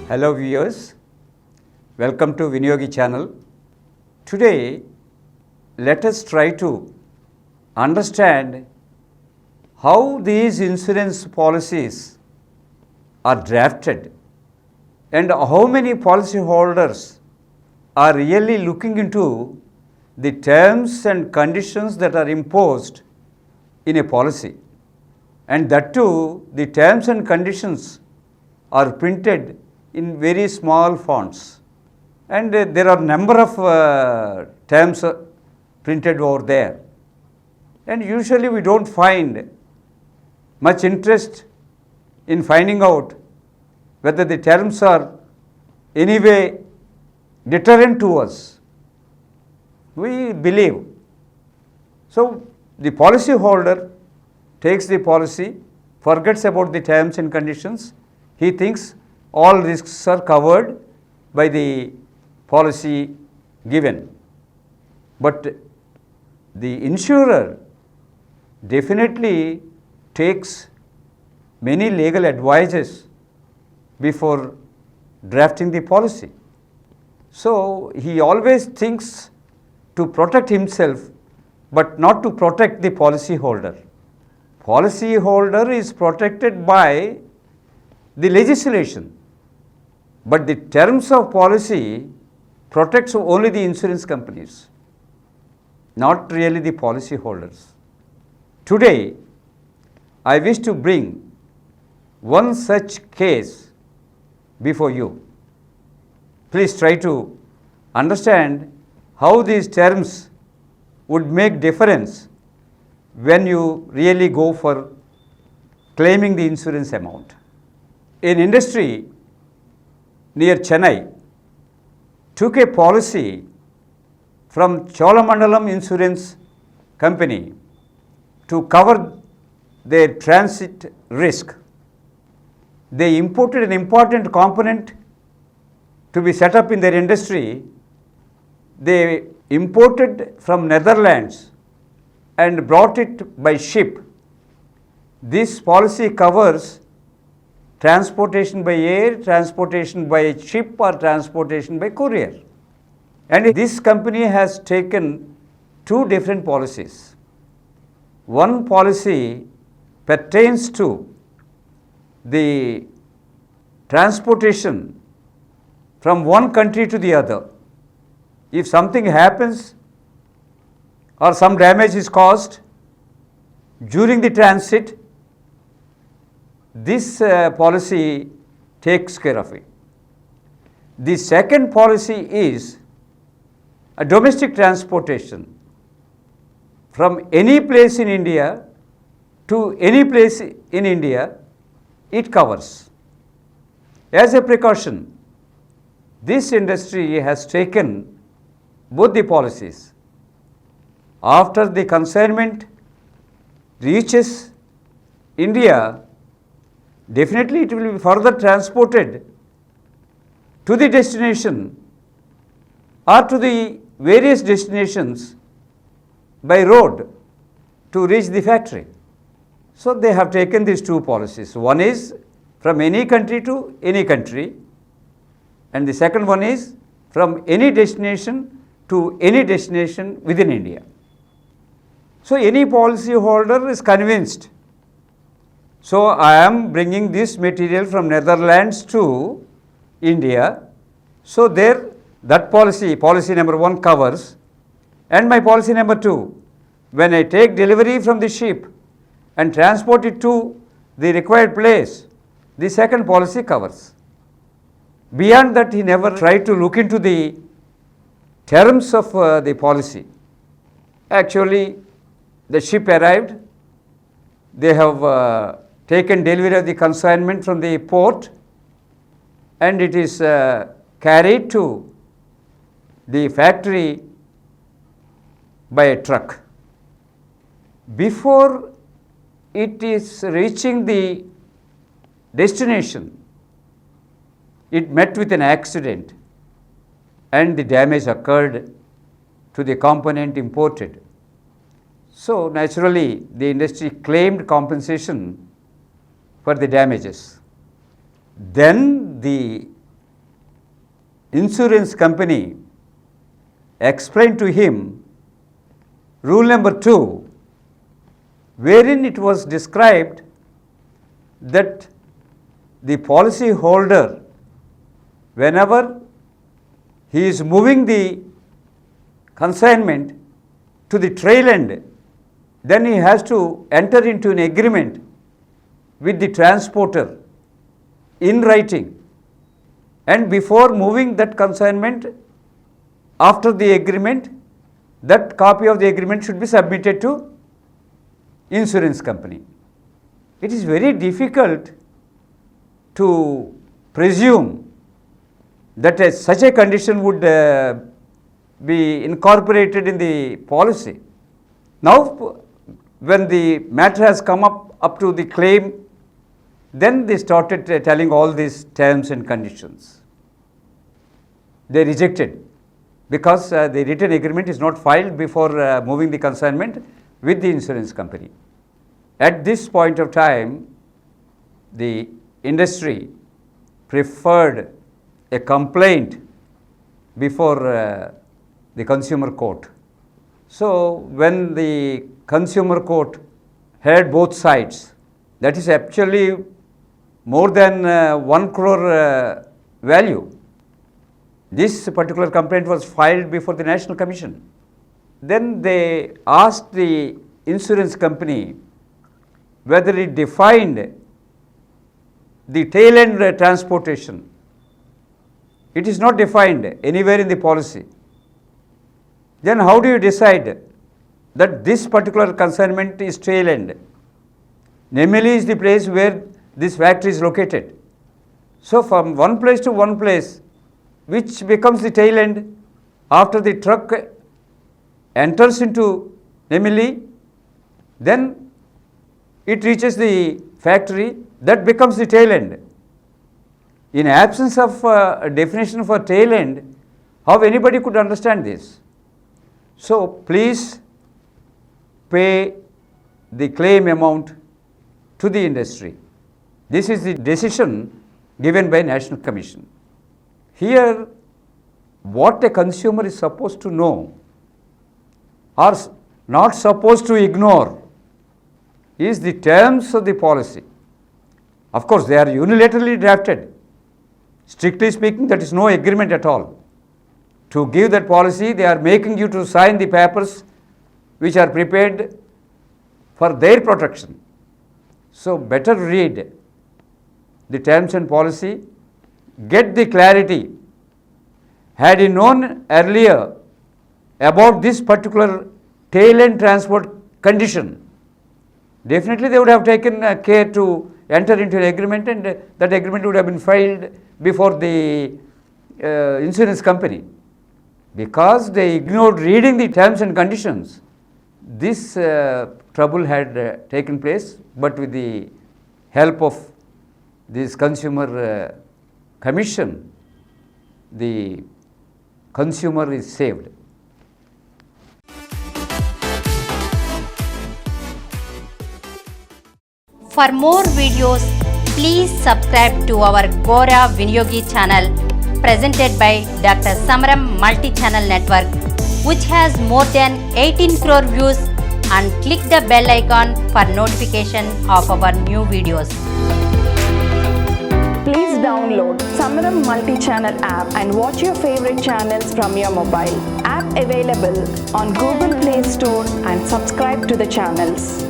Hello viewers, welcome to Viniyogi channel. Today, let us try to understand how these insurance policies are drafted and how many policyholders are really looking into the terms and conditions that are imposed in a policy. And that too, the terms and conditions are printed in very small fonts. And there are number of terms printed over there. And usually we don't find much interest in finding out whether the terms are anyway deterrent to us. We believe. So the policy holder takes the policy, forgets about the terms and conditions. He thinks all risks are covered by the policy given. But the insurer definitely takes many legal advices before drafting the policy. So he always thinks to protect himself, but not to protect the policy holder. Policy holder is protected by the legislation, but the terms of policy protects only the insurance companies, not really the policy holders. Today, I wish to bring one such case before you. Please try to understand how these terms would make difference when you really go for claiming the insurance amount. An industry near Chennai took a policy from Cholamandalam Insurance Company to cover their transit risk. They imported an important component to be set up in their industry. They imported from Netherlands and brought it by ship. This policy covers transportation by air, transportation by ship, or transportation by courier. And this company has taken two different policies. One policy pertains to the transportation from one country to the other. If something happens or some damage is caused during the transit, this policy takes care of it. The second policy is a domestic transportation from any place in India to any place in India, it covers. As a precaution, this industry has taken both the policies. After the consignment reaches India, definitely it will be further transported to the destination or to the various destinations by road to reach the factory. So they have taken these two policies. One is from any country to any country, and the second one is from any destination to any destination within India. So any policy holder is convinced. So I am bringing this material from Netherlands to India. So there that policy number one covers, and my policy number two, when I take delivery from the ship and transport it to the required place, the second policy covers. Beyond that, he never tried to look into the terms of the policy. Actually, the ship arrived, they have taken delivery of the consignment from the port, and it is carried to the factory by a truck. Before it is reaching the destination, it met with an accident and the damage occurred to the component imported. So naturally, the industry claimed compensation for the damages. Then the insurance company explained to him rule number 2, wherein it was described that the policy holder, whenever he is moving the consignment to the trail end, then he has to enter into an agreement with the transporter in writing, and before moving that consignment, after the agreement, that copy of the agreement should be submitted to insurance company. It is very difficult to presume that such a condition would be incorporated in the policy. Now, when the matter has come up to the claim, then they started telling all these terms and conditions. They rejected because the written agreement is not filed before moving the consignment with the insurance company. At this point of time, the industry preferred a complaint before the consumer court. So, when the consumer court heard both sides, that is actually more than 1 crore value. This particular complaint was filed before the National Commission. Then they asked the insurance company whether it defined the tail end transportation. It is not defined anywhere in the policy. Then how do you decide that this particular consignment is tail end? Nemili is the place where this factory is located. So, from one place to one place, which becomes the tail end, after the truck enters into Nemili, then it reaches the factory, that becomes the tail end. In absence of a definition for tail end, how anybody could understand this? So, please pay the claim amount to the industry. This is the decision given by National Commission. Here, what a consumer is supposed to know or not supposed to ignore is the terms of the policy. Of course, they are unilaterally drafted. Strictly speaking, that is no agreement at all. To give that policy, they are making you to sign the papers which are prepared for their protection. So, better read the terms and policy, get the clarity. Had he known earlier about this particular tail end transport condition, definitely they would have taken care to enter into an agreement, and that agreement would have been filed before the insurance company. Because they ignored reading the terms and conditions, this trouble had taken place, but with the help of this consumer commission, the consumer is saved. For more videos, please subscribe to our Gora Viniyogi channel presented by Dr. Samaram Multi-Channel Network, which has more than 18 crore views, and click the bell icon for notification of our new videos. Please download Samaram Multi-Channel app and watch your favorite channels from your mobile. App available on Google Play Store, and subscribe to the channels.